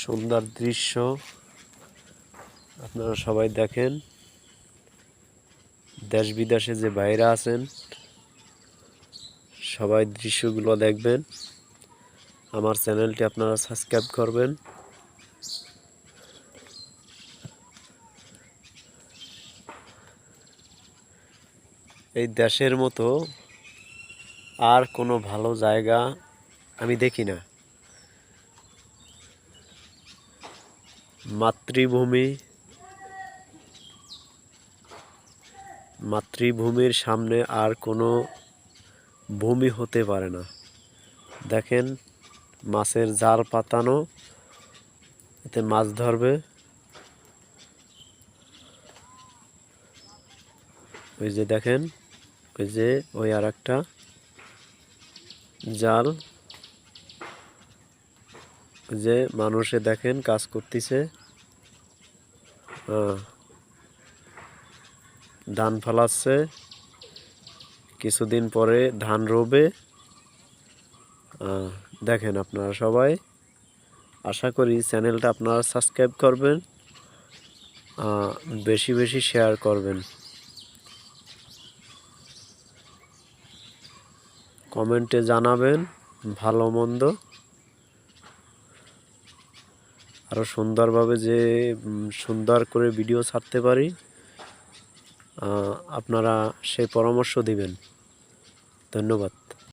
সুন্দর দৃশ্য আপনারা সবাই দেখেন। দেশ বিদেশে যে বাইরে আছেন সবাই দৃশ্যগুলো দেখবেন। আমার চ্যানেলটি আপনারা সাবস্ক্রাইব করবেন। এই দেশের মতো আর কোনো ভালো জায়গা আমি দেখি না। মাতৃভূমির সামনে আর কোনো ভূমি হতে পারে না। দেখেন মাছের জাল পাতানো, এতে মাছ ধরবে। ওই যে দেখেন, ওই যে ওই আর একটা জাল, ওই যে মানুষে দেখেন কাজ করতেছে। ধান ফলাচ্ছে, কিছুদিন পরে ধান রোবে। দেখেন আপনারা সবাই, আশা করি চ্যানেলটা আপনারা সাবস্ক্রাইব করবেন, বেশি বেশি শেয়ার করবেন, কমেন্টে জানাবেন ভালো মন্দ। আরও সুন্দরভাবে যে সুন্দর করে ভিডিও ছাড়তে পারি আপনারা সেই পরামর্শ দিবেন। ধন্যবাদ।